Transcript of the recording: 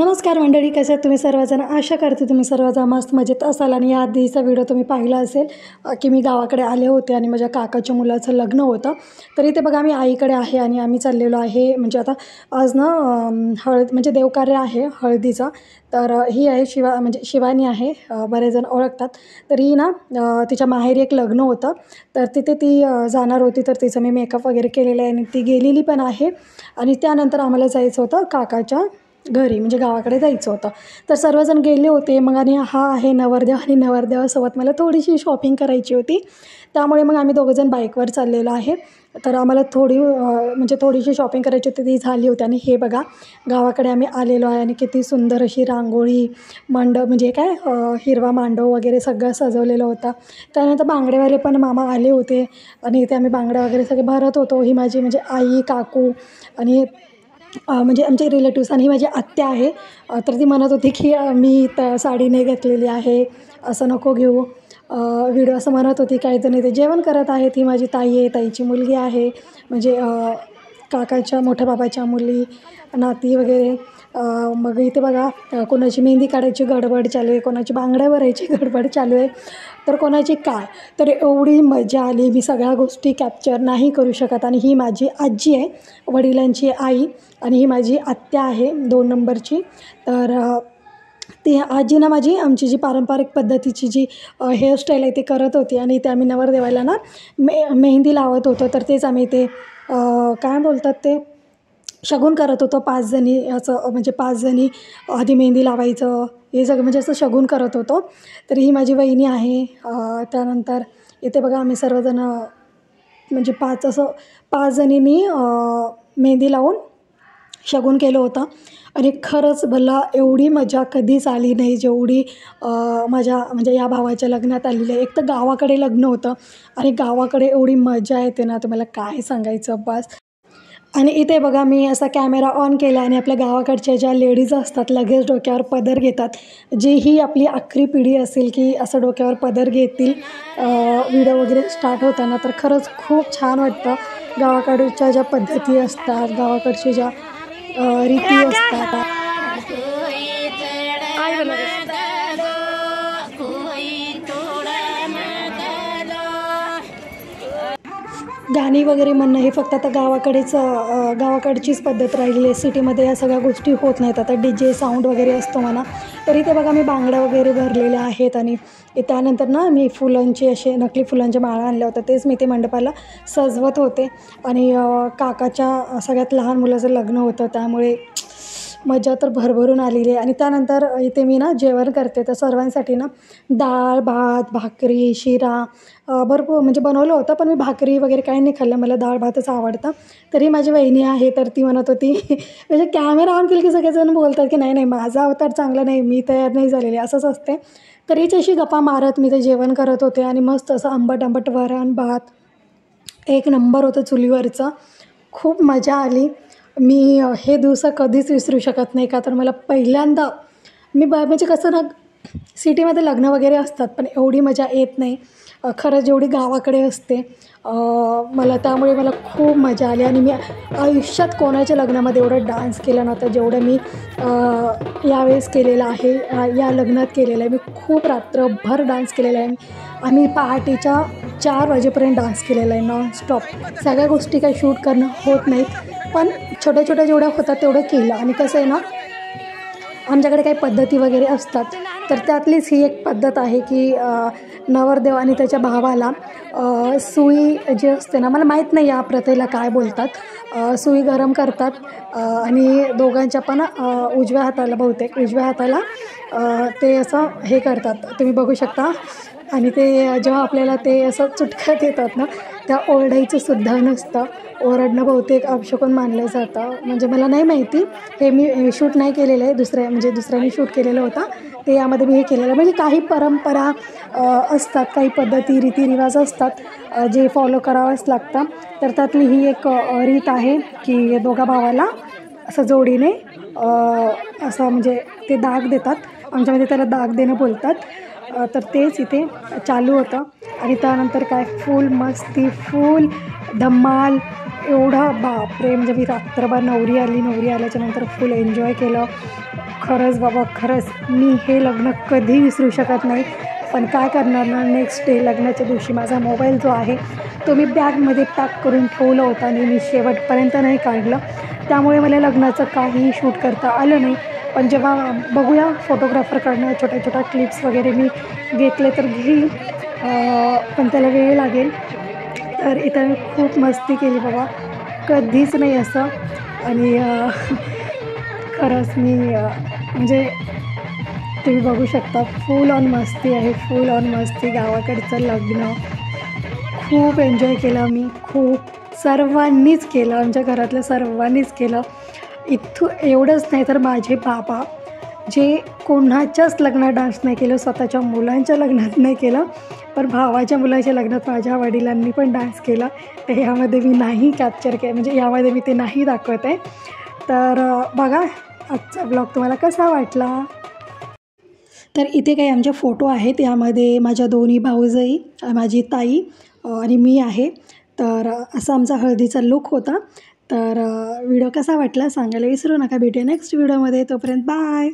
नमस्कार मंडळी, कसे आहात तुम्ही सर्वजण? आशा करते तुम्ही सर्वजण मस्त मजेत असाल. आणि या आधीचा व्हिडिओ तुम्ही पाहिला असेल की मी गावाकडे आले होते आणि माझ्या काकाच्या मुलाचं लग्न होतं. तर इथे बघा मी आईकडे आहे आणि आम्ही चाललेलो आहे. म्हणजे आता आज ना हळद म्हणजे देवकार्य आहे हळदीचा. तर ही आहे शिवानी आहे, बरेच जण ओळखतात. तर ही ना तिच्या माहेरी एक लग्न होतं, तर तिथे ती जाणार होती. तर तिचं मी मेकअप वगैरे केलेलं आहे आणि ती गेलेली पण आहे. आणि त्यानंतर आम्हाला जायचं होतं काकाच्या घरी, म्हणजे गावाकडे जायचं होतं. तर सर्वजण गेले होते. मग आणि हा आहे नवरदेव आणि नवरदेवासोबत मला थोडीशी शॉपिंग करायची होती. त्यामुळे मग आम्ही दोघंजण बाईकवर चाललेलो आहे. तर आम्हाला म्हणजे थोडीशी शॉपिंग करायची होती, ती झाली होती. आणि हे बघा गावाकडे आम्ही आलेलो आहे आणि किती सुंदर अशी रांगोळी मंडप, म्हणजे काय हिरवा मांडव वगैरे सगळं सजवलेलं होतं. त्यानंतर बांगडेवाले पण मामा आले होते आणि इथे आम्ही बांगड्या वगैरे सगळे भरत होतो. ही माझी म्हणजे आई, काकू आणि म्हणजे आमचे रिलेटिव्स. आणि ही माझी आत्या आहे. तर ती म्हणत होती की मी साडी नाही घेतलेली आहे, असं नको घेऊ व्हिडिओ, असं म्हणत होती. काही जण इथे जेवण करत आहेत. ही माझी ताई आहे, ताईची मुलगी आहे, म्हणजे काकाच्या मोठ्या बाबाच्या मुली, नाती वगैरे. मग इथे बघा कोणाची मेहंदी काढायची गडबड चालू आहे, कोणाची बांगड्या भरायची गडबड चालू आहे, तर कोणाची काय. तर एवढी मजा आली, मी सगळ्या गोष्टी कॅप्चर नाही करू शकत. आणि ही माझी आजी आहे, वडिलांची आई, आणि ही माझी आत्या आहे 2 नंबरची. तर ती आजी ना माझी आमची जी पारंपरिक पद्धतीची जी हेअरस्टाईल आहे ती करत होती. आणि ते आम्ही नवरदेवाला ना मेहंदी लावत होतो. तर तेच आम्ही ते काय बोलतात ते शगुन करत होतो. 5 जणी असं, म्हणजे 5 जणी आधी मेहंदी लावायचं, हे सगळं म्हणजे असं शगुन करत होतो. तर ही माझी वहिनी आहे. त्यानंतर इथे बघा आम्ही सर्वजण म्हणजे 5 जणींनी मेहंदी लावून शगुन केलं होतं. आणि खरंच मला एवढी मजा कधीच आली नाही जेवढी माझ्या म्हणजे या भावाच्या लग्नात आलेली आहे. एक तर गावाकडे लग्न होतं आणि गावाकडे एवढी मजा येते ना, तुम्हाला काय सांगायचं बस. आणि इथे बघा मी असा कॅमेरा ऑन केला आणि आपल्या गावाकडच्या ज्या लेडीज असतात लगेच डोक्यावर पदर घेतात. जी ही आपली आखरी पिढी असेल की असं डोक्यावर पदर घेतील व्हिडिओ वगैरे स्टार्ट होताना. तर खरंच खूप छान वाटतं. गावाकडच्या ज्या पद्धती असतात, गावाकडच्या ज्या रीती असतात. गाणी वगैरे म्हणणं हे फक्त आता गावाकडचीच पद्धत राहिलेली आहे. सिटीमध्ये या सगळ्या गोष्टी होत नाहीत. आता DJ साऊंड वगैरे असतो म्हणा. तर इथे बघा मी बांगड्या वगैरे भरलेल्या आहेत. आणि त्यानंतर ना मी फुलांचे असे नकली फुलांच्या माळा आणल्या होत्या, तेच मी ते मंडपाला सजवत होते. आणि काकाच्या सगळ्यात लहान मुलाचं लग्न होतं, त्यामुळे मजा तर भरभरून आलेली आहे. आणि त्यानंतर इथे मी ना जेवण करते. तर सर्वांसाठी ना डाळ, भात, भाकरी, शिरा भरपूर म्हणजे बनवलं होतं. पण मी भाकरी वगैरे काही नाही खाल्लं, मला डाळ भातच आवडतं. तरी माझी वहिनी आहे, तर ती म्हणत होती म्हणजे कॅमेरा ऑन केली की सगळेजण बोलतात की नाही नाही माझा अवतार चांगला नाही, मी तयार नाही झालेली, असंच असते. तर हिच्याशी गप्पा मारत मी ते जेवण करत होते. आणि मस्त असं आंबट वरण भात एक नंबर होतं चुलीवरचं. खूप मजा आली. मी हे दिवस कधीच विसरू शकत नाही. का तर मला पहिल्यांदा म्हणजे कसं ना सिटीमध्ये लग्न वगैरे असतात पण एवढी मजा येत नाही खरं जेवढी गावाकडे असते. त्यामुळे मला खूप मजा आली. आणि मी आयुष्यात कोणाच्या लग्नामध्ये एवढं डान्स केलं नव्हतं जेवढं मी यावेळेस केलेलं आहे, या लग्नात केलेलं आहे. मी खूप रात्रभर डान्स केलेला आहे. आम्ही पहाटेच्या 4 वाजेपर्यंत डान्स केलेला आहे नॉनस्टॉप. सगळ्या गोष्टी काही शूट करणं होत नाहीत, पण छोट्या छोट्या जेवढ्या होतात तेवढं केलं. आणि कसं आहे ना, आमच्याकडे काही पद्धती वगैरे असतात, तर त्यातलीच ही एक पद्धत आहे की नवरदेव आणि त्याच्या भावाला सुई जी असते ना, मला माहीत नाही या प्रथेला काय बोलतात, सुई गरम करतात आणि दोघांच्या पण उजव्या हाताला ते असं हे करतात, तुम्ही बघू शकता. आणि ते जेव्हा आपल्याला ते असं चुटक्यात येतात ना, त्या ओरडायचं सुद्धा नसतं. ओरडणं बहुतेक अपशकुन मानलं जातं. म्हणजे मला नाही माहिती, हे मी शूट नाही केलेलं आहे, दुसऱ्याने शूट केलेलं होतं ते, यामध्ये मी हे केलेलं. म्हणजे काही परंपरा असतात, काही पद्धती रीतिरिवाज असतात जे फॉलो करावंच लागतं. तर त्यातली ही एक रीत आहे की दोघा भावाला असं जोडीने असं म्हणजे ते दाग देतात, आमच्यामध्ये त्याला दाग देणं बोलतात. तर तेच इथे चालू होतं. आणि त्यानंतर काय फुल मस्ती, फुल धमाल, एवढा बापरे. म्हणजे मी रात्रभर नवरी आल्याच्यानंतर फुल एन्जॉय केलं. खरंच बाबा, खरंच मी हे लग्न कधी विसरू शकत नाही. पण काय करणार ना, नेक्स्ट डे लग्नाच्या दिवशी माझा मोबाईल जो आहे तो मी बॅगमध्ये पॅक करून ठेवला होता आणि मी शेवटपर्यंत नाही काढलं. त्यामुळे मला लग्नाचं काहीही शूट करता आलं नाही. पण जेव्हा बघूया फोटोग्राफरकडनं छोट्या छोट्या क्लिप्स वगैरे मी घेतले तर घेईल, पण त्याला वेळ लागेल. तर इथं मी खूप मस्ती केली बाबा, कधीच नाही असं. आणि खरंच मी म्हणजे तुम्ही बघू शकता फुल ऑन मस्ती आहे, फुल ऑन मस्ती. गावाकडचं लग्न खूप एन्जॉय केला मी, खूप सर्वांनीच केलं, आमच्या घरातल्या सर्वांनीच केलं. एवढंच नाही तर माझे बाबा जे कोणाच्याच लग्नात डान्स नाही केलं, स्वतःच्या मुलांच्या लग्नात नाही केलं, पण भावाच्या मुलाच्या लग्नात माझ्या वडिलांनी पण डान्स केला. तर यामध्ये मी नाही कॅप्चर केलं, म्हणजे यामध्ये मी ते नाही दाखवत आहे. तर बघा आजचा ब्लॉग तुम्हाला कसा वाटला. तर इथे काही आमचे फोटो आहेत, यामध्ये माझ्या दोन्ही भाऊजाई, माझी ताई आणि मी आहे. तर असा आमचा हळदीचा लूक होता. तर व्हिडिओ कसा वाटला सांगायला विसरू नका. भेटूया नेक्स्ट व्हिडिओमध्ये, तोपर्यंत बाय.